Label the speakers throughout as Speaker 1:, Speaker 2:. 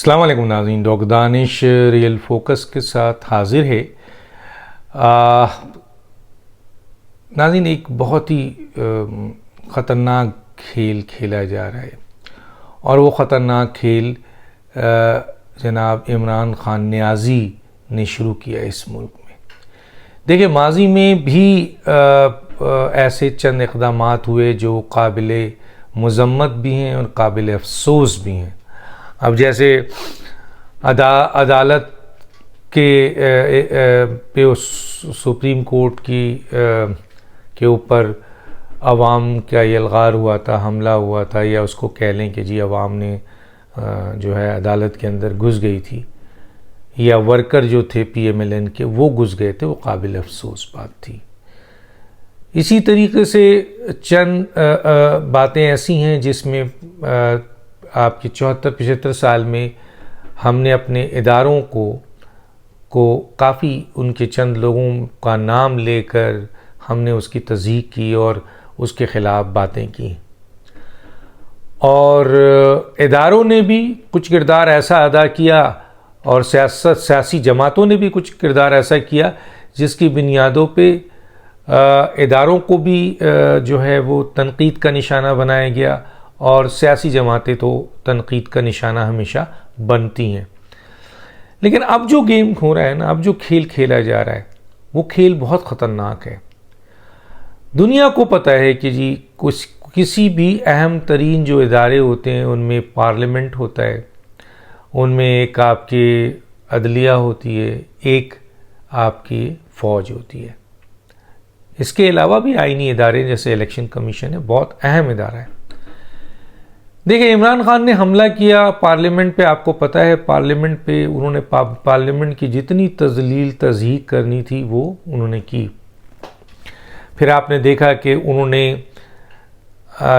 Speaker 1: अस्सलाम वालेकुम नाज़रीन, डॉक्टर दानिश रियल फोकस के साथ हाजिर है। नाज़रीन, एक बहुत ही ख़तरनाक खेल खेला जा रहा है और वो ख़तरनाक खेल जनाब इमरान खान नियाज़ी ने शुरू किया इस मुल्क में। देखिए, माजी में भी ऐसे चंद इक़दामात हुए जो काबिल मज़म्मत भी हैं और काबिल अफसोस भी हैं। अब जैसे अदालत पे सुप्रीम कोर्ट के ऊपर अवाम का यलगार हुआ था, हमला हुआ था, या उसको कह लें कि जी अवाम ने जो है अदालत के अंदर घुस गई थी, या वर्कर जो थे PMLN के वो घुस गए थे, वो काबिल अफसोस बात थी। इसी तरीके से चंद बातें ऐसी हैं जिसमें आपके 74-75 साल में हमने अपने इदारों को काफ़ी उनके चंद लोगों का नाम लेकर हमने उसकी तज़हीक की और उसके ख़िलाफ़ बातें की, और इदारों ने भी कुछ किरदार ऐसा अदा किया और सियासी जमातों ने भी कुछ किरदार ऐसा किया जिसकी बुनियादों पे इदारों को भी जो है वो तनकीद का निशाना बनाया गया, और सियासी जमातें तो तनकीद का निशाना हमेशा बनती हैं। लेकिन अब जो गेम हो रहा है ना, अब जो खेल खेला जा रहा है, वो खेल बहुत ख़तरनाक है। दुनिया को पता है कि जी किसी भी अहम तरीन जो इदारे होते हैं उनमें पार्लियामेंट होता है, उनमें एक आपकी अदलिया होती है, एक आपकी फ़ौज होती है। इसके अलावा भी आईनी इदारे जैसे इलेक्शन कमीशन है, बहुत अहम इदारा है। देखिए, इमरान खान ने हमला किया पार्लियामेंट पे। आपको पता है पार्लियामेंट पे उन्होंने पार्लियामेंट की जितनी तज़हीक करनी थी वो उन्होंने की। फिर आपने देखा कि उन्होंने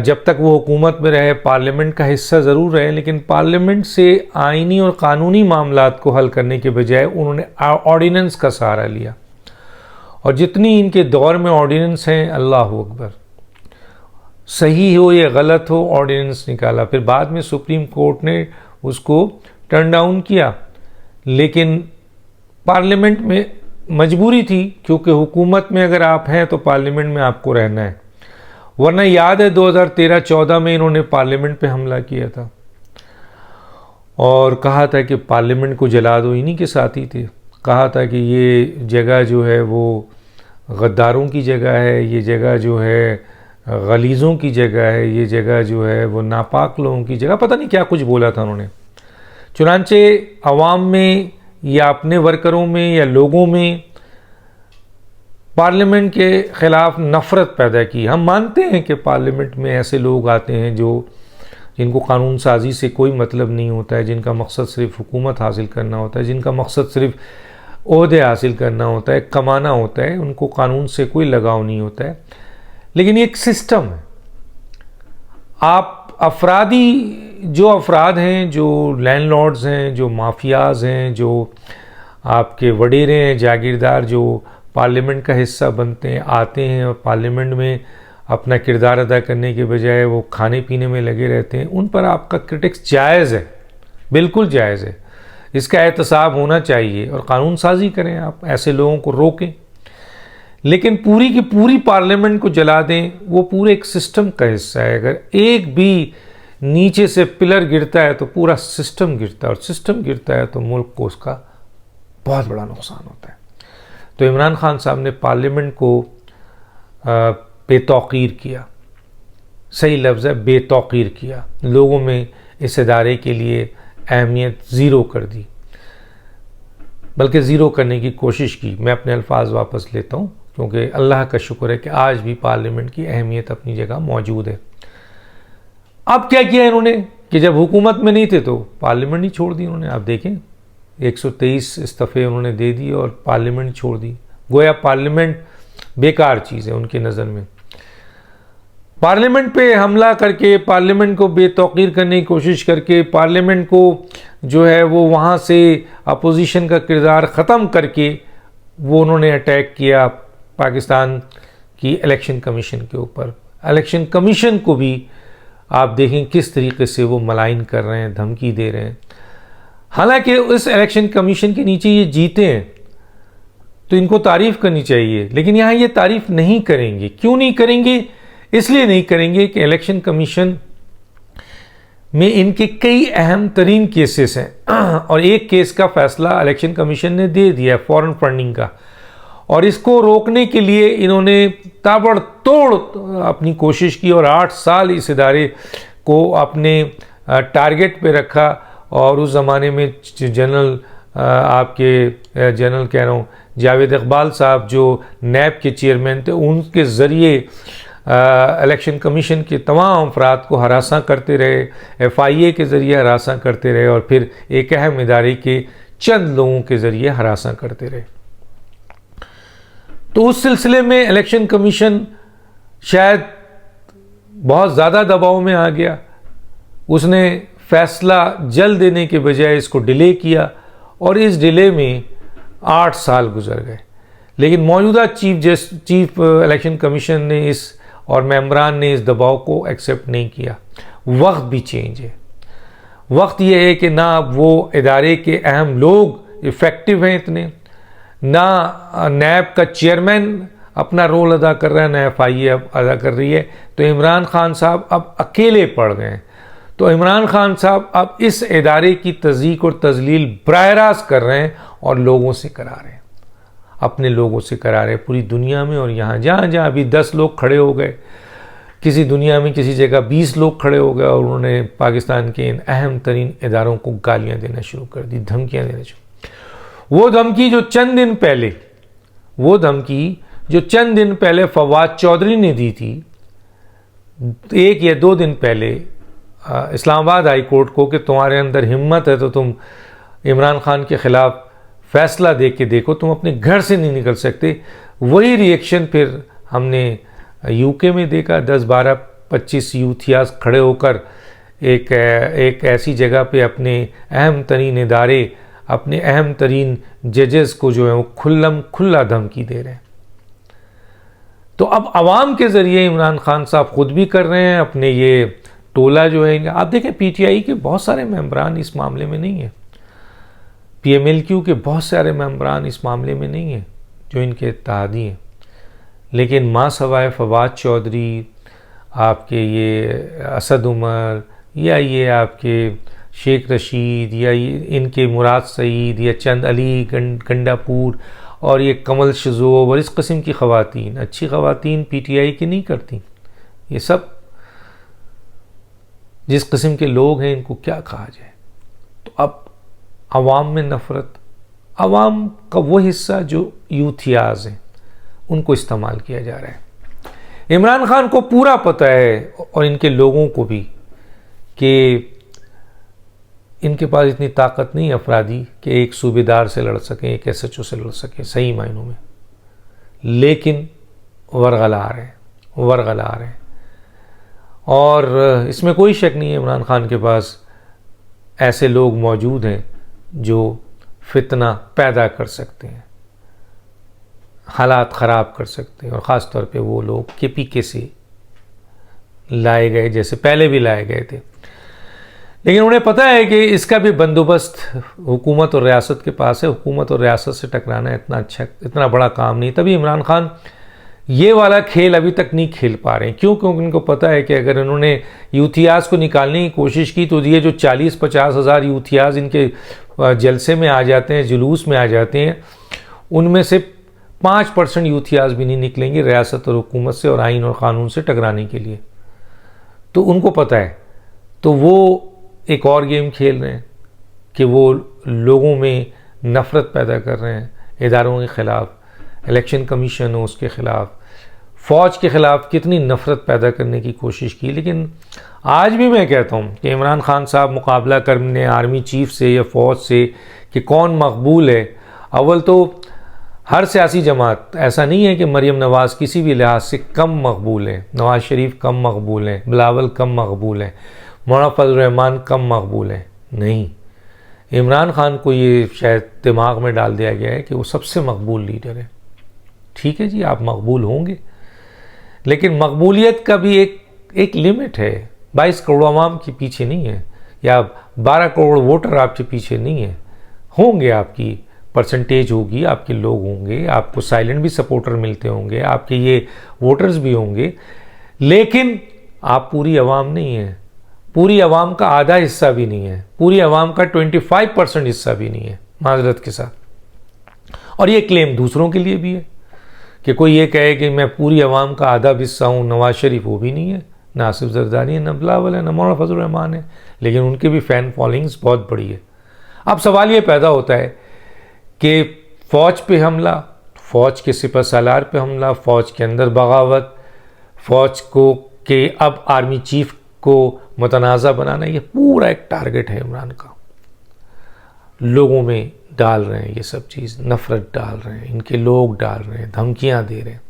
Speaker 1: जब तक वो हुकूमत में रहे पार्लियामेंट का हिस्सा ज़रूर रहे, लेकिन पार्लियामेंट से आईनी और कानूनी मामलात को हल करने के बजाय उन्होंने ऑर्डिनेंस का सहारा लिया, और जितनी इनके दौर में ऑर्डिनेंस हैं, अल्लाह अकबर, सही हो या गलत हो, ऑर्डिनेंस निकाला। फिर बाद में सुप्रीम कोर्ट ने उसको टर्न डाउन किया, लेकिन पार्लियामेंट में मजबूरी थी, क्योंकि हुकूमत में अगर आप हैं तो पार्लियामेंट में आपको रहना है। वरना याद है 2013-14 में इन्होंने पार्लियामेंट पे हमला किया था और कहा था कि पार्लियामेंट को जला दो। इन्हीं के साथी थे, कहा था कि ये जगह जो है वो गद्दारों की जगह है, ये जगह जो है गलीज़ों की जगह है, ये जगह जो है वो नापाक लोगों की जगह, पता नहीं क्या कुछ बोला था उन्होंने। चुनांचे अवाम में या अपने वर्करों में या लोगों में पार्लियामेंट के ख़िलाफ़ नफ़रत पैदा की। हम मानते हैं कि पार्लियामेंट में ऐसे लोग आते हैं जिनको कानून साजी से कोई मतलब नहीं होता है, जिनका मकसद सिर्फ हुकूमत हासिल करना होता है, जिनका मकसद सिर्फ ओहदे हासिल करना होता है, कमाना होता है, उनको कानून से कोई लगाव नहीं होता है। लेकिन ये एक सिस्टम है। आप जो अफराद हैं, जो लैंडलॉर्ड्स हैं, जो माफियाज हैं, जो आपके वडेरे हैं, जागीरदार, जो पार्लियामेंट का हिस्सा बनते हैं, आते हैं और पार्लियामेंट में अपना किरदार अदा करने के बजाय वो खाने पीने में लगे रहते हैं, उन पर आपका क्रिटिक्स जायज़ है, बिल्कुल जायज़ है। इसका एहतसाब होना चाहिए और कानून साजी करें, आप ऐसे लोगों को रोकें। लेकिन पूरी की पूरी पार्लियामेंट को जला दें, वो पूरे एक सिस्टम का हिस्सा है। अगर एक भी नीचे से पिलर गिरता है तो पूरा सिस्टम गिरता है, और सिस्टम गिरता है तो मुल्क को उसका बहुत बड़ा नुकसान होता है। तो इमरान खान साहब ने पार्लियामेंट को बेतौकीर किया, सही लफ्ज़ है, बेतौकीर किया। लोगों में इस इदारे के लिए अहमियत ज़ीरो कर दी, बल्कि ज़ीरो करने की कोशिश की। मैं अपने अल्फाज वापस लेता हूँ, क्योंकि अल्लाह का शुक्र है कि आज भी पार्लियामेंट की अहमियत अपनी जगह मौजूद है। अब क्या किया इन्होंने कि जब हुकूमत में नहीं थे तो पार्लियामेंट ही छोड़ दी इन्होंने। आप देखें, 123 इस्तीफ़े उन्होंने दे दिए और पार्लियामेंट छोड़ दी। गोया पार्लियामेंट बेकार चीज़ है उनकी नज़र में। पार्लियामेंट पे हमला करके, पार्लियामेंट को बेतौकीर करने की कोशिश करके, पार्लियामेंट को जो है वो वहाँ से अपोजिशन का किरदार ख़त्म करके वो उन्होंने अटैक किया पाकिस्तान की इलेक्शन कमीशन के ऊपर। इलेक्शन कमीशन को भी आप देखें किस तरीके से वो मलाइन कर रहे हैं, धमकी दे रहे हैं। हालांकि इस इलेक्शन कमीशन के नीचे ये जीते हैं तो इनको तारीफ करनी चाहिए, लेकिन यहाँ ये तारीफ नहीं करेंगे। क्यों नहीं करेंगे? इसलिए नहीं करेंगे कि इलेक्शन कमीशन में इनके कई अहम तरीन केसेस हैं और एक केस का फैसला इलेक्शन कमीशन ने दे दिया है, फॉरेन फंडिंग का, और इसको रोकने के लिए इन्होंने ताबड़तोड़ अपनी कोशिश की और 8 साल इस इदारे को अपने टारगेट पे रखा। और उस ज़माने में जनरल कह रहा हूँ जावेद इकबाल साहब जो नैब के चेयरमैन थे, उनके ज़रिए इलेक्शन कमीशन के तमाम अफराद को हरासा करते रहे, FIA के ज़रिए हरासा करते रहे और फिर एक अहम इदारे के चंद लोगों के ज़रिए हरासा करते रहे। तो उस सिलसिले में इलेक्शन कमीशन शायद बहुत ज़्यादा दबाव में आ गया। उसने फैसला जल्द देने के बजाय इसको डिले किया और इस डिले में 8 साल गुजर गए। लेकिन मौजूदा चीफ इलेक्शन कमीशन ने इस और मेंबरान ने इस दबाव को एक्सेप्ट नहीं किया। वक्त भी चेंज है। वक्त यह है कि ना वो इदारे के अहम लोग इफ़ेक्टिव हैं इतने, ना नैब का चेयरमैन अपना रोल अदा कर रहा है, ना FIA अदा कर रही है। तो इमरान खान साहब अब अकेले पड़ गए हैं। तो इमरान खान साहब अब इस इदारे की तज़ीक और तजलील बराह रास्त कर रहे हैं और लोगों से करा रहे हैं, अपने लोगों से करा रहे हैं पूरी दुनिया में। और यहाँ जहाँ अभी 10 लोग खड़े हो गए, किसी दुनिया में किसी जगह 20 लोग खड़े हो गए और उन्होंने पाकिस्तान के इन अहम तरीन इदारों को गालियाँ देना शुरू कर दी, धमकियाँ देना शुरू। वो धमकी जो चंद दिन पहले फवाद चौधरी ने दी थी, 1 या 2 दिन पहले इस्लामाबाद हाई कोर्ट को, कि तुम्हारे अंदर हिम्मत है तो तुम इमरान खान के ख़िलाफ़ फ़ैसला दे के देखो, तुम अपने घर से नहीं निकल सकते। वही रिएक्शन फिर हमने UK में देखा। 10, 12, 25 यूथियास खड़े होकर एक ऐसी जगह पे अपने अहम तरीन इदारे, अपने अहम तरीन जजेस को जो है वो खुल्ला धमकी दे रहे हैं। तो अब आवाम के ज़रिए इमरान खान साहब खुद भी कर रहे हैं, अपने ये टोला जो है। आप देखें PTI के बहुत सारे मेंबरान इस मामले में नहीं है, PMLQ के बहुत सारे मेंबरान इस मामले में नहीं है जो इनके इत्तेहादी हैं। लेकिन मां सवाए फवाद चौधरी, आपके ये असद उमर, या ये आपके शेख रशीद, या ये इनके मुराद सईद, या चंद अली गंडापुर और ये कमल शजोब और इस किस्म की ख़वातीन, अच्छी ख़वातीन PTI की नहीं करती। ये सब जिस किस्म के लोग हैं, इनको क्या कहा जाए। तो अब आवाम में नफ़रत, आवाम का वो हिस्सा जो यूथियाज हैं, उनको इस्तेमाल किया जा रहा है। इमरान खान को पूरा पता है और इनके लोगों को भी कि इनके पास इतनी ताकत नहीं अफरादी कि एक सूबेदार से लड़ सकें, एक SHO से लड़ सकें सही मायनों में। लेकिन वरगला रहे हैं और इसमें कोई शक नहीं है इमरान खान के पास ऐसे लोग मौजूद हैं जो फितना पैदा कर सकते हैं, हालात ख़राब कर सकते हैं। और ख़ास तौर पे वो लोग KPK से लाए गए, जैसे पहले भी लाए गए थे। लेकिन उन्हें पता है कि इसका भी बंदोबस्त हुकूमत और रियासत के पास है। हुकूमत और रियासत से टकराना इतना बड़ा काम नहीं। तभी इमरान खान ये वाला खेल अभी तक नहीं खेल पा रहे हैं। क्योंकि उनको पता है कि अगर इन्होंने यूथियाज को निकालने की कोशिश की तो ये जो 40-50 हज़ार यूथियाज इनके जलसे में आ जाते हैं, जुलूस में आ जाते हैं, उनमें से 5% यूथियाज भी नहीं निकलेंगे रियासत और हुकूमत से और आइन और क़ानून से टकराने के लिए। तो उनको पता है। तो वो एक और गेम खेल रहे हैं कि वो लोगों में नफ़रत पैदा कर रहे हैं इदारों के ख़िलाफ़, इलेक्शन कमीशन हो उसके ख़िलाफ़, फ़ौज के ख़िलाफ़ कितनी नफ़रत पैदा करने की कोशिश की। लेकिन आज भी मैं कहता हूँ कि इमरान खान साहब मुकाबला करने आर्मी चीफ़ से या फ़ौज से कि कौन मकबूल है। अव्वल तो हर सियासी जमात, ऐसा नहीं है कि मरीम नवाज़ किसी भी लिहाज से कम मकबूल है, नवाज़ शरीफ कम मकबूल है, बिलावल कम मकबूल है, मौलाना फजल रहमान कम मकबूल है। नहीं, इमरान खान को ये शायद दिमाग में डाल दिया गया है कि वो सबसे मकबूल लीडर है। ठीक है जी, आप मकबूल होंगे, लेकिन मकबूलियत का भी एक लिमिट है। 22 करोड़ आवाम के पीछे नहीं है या 12 करोड़ वोटर आपके पीछे नहीं है। होंगे, आपकी परसेंटेज होगी, आपके लोग होंगे, आपको साइलेंट भी सपोर्टर मिलते होंगे, आपके ये वोटर्स भी होंगे, लेकिन आप पूरी आवाम नहीं है। पूरी आवाम का आधा हिस्सा भी नहीं है, पूरी आवाम का 25% हिस्सा भी नहीं है, माजरत के साथ। और ये क्लेम दूसरों के लिए भी है कि कोई ये कहे कि मैं पूरी आवाम का आधा हिस्सा हूँ। नवाज शरीफ वो भी नहीं है, ना आसिफ जरदारी है, ना बिलावल है, ना मौलाना फजल रहमान है, लेकिन उनके भी फ़ैन फॉलोइंग्स बहुत बड़ी है। अब सवाल ये पैदा होता है कि फ़ौज पे हमला, फ़ौज के सिपह सालार पे हमला, फ़ौज के अंदर बगावत, फ़ौज को के अब आर्मी चीफ को मुतनाज़ा बनाना, ये पूरा एक टारगेट है इमरान का। लोगों में डाल रहे हैं ये सब चीज़, नफ़रत डाल रहे हैं, इनके लोग डाल रहे हैं, धमकियां दे रहे हैं।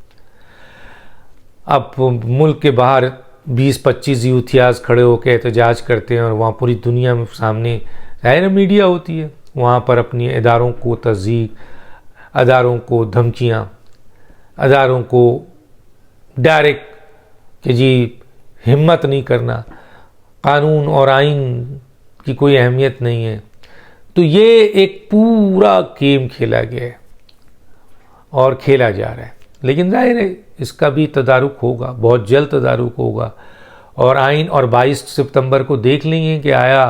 Speaker 1: अब मुल्क के बाहर 20-25 यूथियाज खड़े होकर एहतजाज करते हैं और वहाँ पूरी दुनिया में सामने ज़ाहिर मीडिया होती है, वहाँ पर अपनी इदारों को तज़यीक़, अदारों को धमकियाँ, अदारों को डायरेक्ट कि जी हिम्मत नहीं करना, कानून और आइन की कोई अहमियत नहीं है। तो ये एक पूरा गेम खेला गया है और खेला जा रहा है, लेकिन जाहिर है इसका भी तदारुक होगा, बहुत जल्द तदारुक होगा। और आइन और 22 सितंबर को देख लेंगे कि आया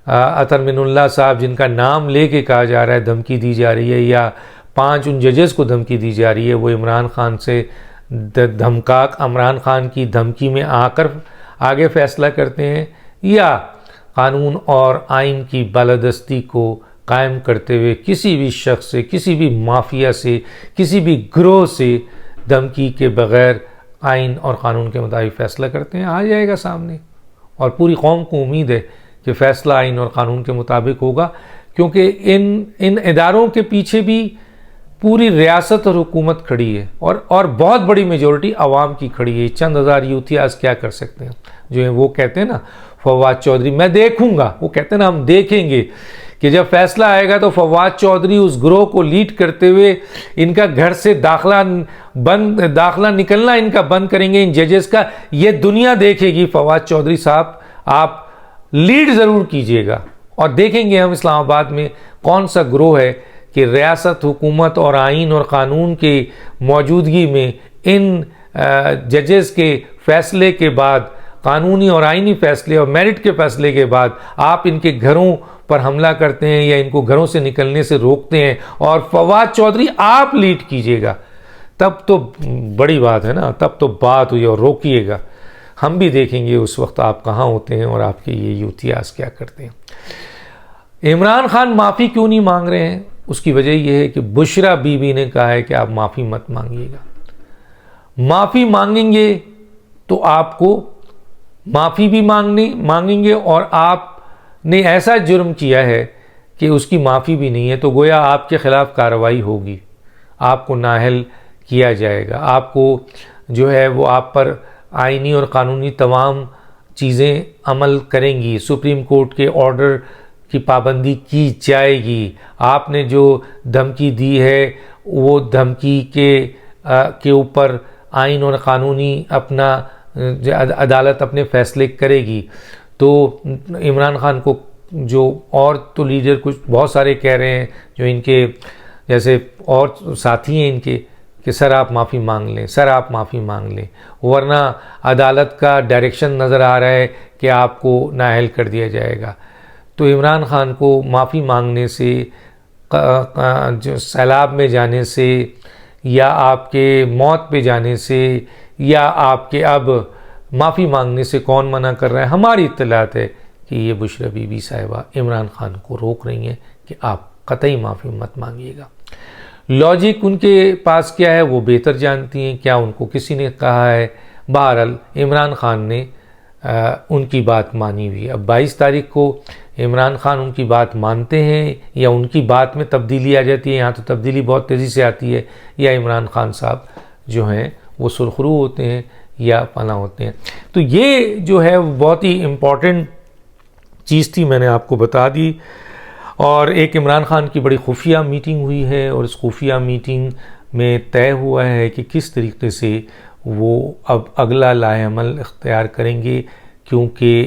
Speaker 1: अतर मिनुल्लाह साहब, जिनका नाम लेके कहा जा रहा है धमकी दी जा रही है, या 5 उन जजेस को धमकी दी जा रही है, वो इमरान खान से धमकाक इमरान खान की धमकी में आकर आगे फैसला करते हैं, या कानून और आइन की बालादस्ती को कायम करते हुए किसी भी शख्स से, किसी भी माफिया से, किसी भी गिरोह से धमकी के बग़ैर आइन और क़ानून के मुताबिक फ़ैसला करते हैं। आ जाएगा सामने, और पूरी कौम को उम्मीद है कि फ़ैसला आइन और क़ानून के मुताबिक होगा, क्योंकि इन इदारों के पीछे भी पूरी रियासत और हुकूमत खड़ी है, और बहुत बड़ी मेजॉरिटी आवाम की खड़ी है। चंद हज़ार यूथियाज क्या कर सकते हैं? जो है वो कहते हैं ना, फवाद चौधरी, मैं देखूंगा, वो कहते हैं ना हम देखेंगे कि जब फैसला आएगा तो फवाद चौधरी उस ग्रोह को लीड करते हुए इनका घर से दाखला निकलना इनका बंद करेंगे, इन जजेस का। ये दुनिया देखेगी। फवाद चौधरी साहब, आप लीड ज़रूर कीजिएगा, और देखेंगे हम इस्लामाबाद में कौन सा ग्रोह है कि रियासत, हुकूमत और आइन और क़ानून के मौजूदगी में इन जजेस के फैसले के बाद, कानूनी और आइनी फैसले और मेरिट के फैसले के बाद आप इनके घरों पर हमला करते हैं या इनको घरों से निकलने से रोकते हैं, और फवाद चौधरी आप लीड कीजिएगा, तब तो बड़ी बात है ना, तब तो बात हुई। और रोकिएगा, हम भी देखेंगे उस वक्त आप कहाँ होते हैं और आपके ये यूथियाज क्या करते हैं। इमरान खान माफ़ी क्यों नहीं मांग रहे हैं? उसकी वजह यह है कि बुशरा बीबी ने कहा है कि आप माफ़ी मत मांगिएगा। माफ़ी मांगेंगे तो आपको माफ़ी भी मांगेंगे, और आपने ऐसा जुर्म किया है कि उसकी माफ़ी भी नहीं है, तो गोया आपके ख़िलाफ़ कार्रवाई होगी, आपको नाअहल किया जाएगा, आपको जो है वो आप पर आइनी और क़ानूनी तमाम चीज़ें अमल करेंगी, सुप्रीम कोर्ट के ऑर्डर की पाबंदी की जाएगी। आपने जो धमकी दी है वो धमकी के ऊपर आइन और क़ानूनी अपना अदालत अपने फ़ैसले करेगी। तो इमरान खान को जो और तो लीडर कुछ बहुत सारे कह रहे हैं, जो इनके जैसे और साथी हैं इनके, कि सर आप माफ़ी मांग लें, सर आप माफ़ी मांग लें, वरना अदालत का डायरेक्शन नज़र आ रहा है कि आपको नाअहल कर दिया जाएगा। तो इमरान खान को माफ़ी मांगने से, जो सैलाब में जाने से, या आपके मौत पे जाने से, या आपके अब माफ़ी मांगने से कौन मना कर रहा है? हमारी इत्तलात है कि ये बुशरा बीबी साहिबा इमरान खान को रोक रही हैं कि आप कतई माफ़ी मत मांगिएगा। लॉजिक उनके पास क्या है वो बेहतर जानती हैं, क्या उनको किसी ने कहा है। बहरहाल इमरान खान ने उनकी बात मानी हुई है। अब 22 तारीख को इमरान खान उनकी बात मानते हैं या उनकी बात में तब्दीली आ जाती है। यहाँ तो तब्दीली बहुत तेज़ी से आती है, या इमरान खान साहब जो हैं वो सुरखरू होते हैं या फना होते हैं। तो ये जो है बहुत ही इम्पॉर्टेंट चीज़ थी, मैंने आपको बता दी। और एक इमरान खान की बड़ी खुफिया मीटिंग हुई है, और इस खुफिया मीटिंग में तय हुआ है कि किस तरीके से वो अब अगला लाएअमल इख्तियार करेंगे क्योंकि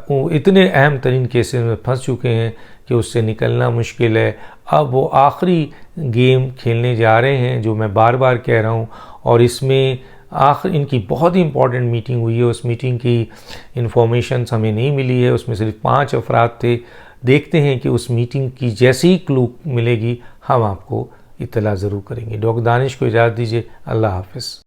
Speaker 1: वो इतने अहम तरीन केसेस में फंस चुके हैं कि उससे निकलना मुश्किल है। अब वो आखिरी गेम खेलने जा रहे हैं, जो मैं बार बार कह रहा हूँ, और इसमें आखिर इनकी बहुत ही इंपॉर्टेंट मीटिंग हुई है। उस मीटिंग की इंफॉर्मेशन हमें नहीं मिली है, उसमें सिर्फ 5 अफराद थे। देखते हैं कि उस मीटिंग की जैसी ही क्लू मिलेगी हम आपको इत्तला ज़रूर करेंगे। डॉक्टर दानिश को इजाज़त दीजिए। अल्लाह हाफ़िज़।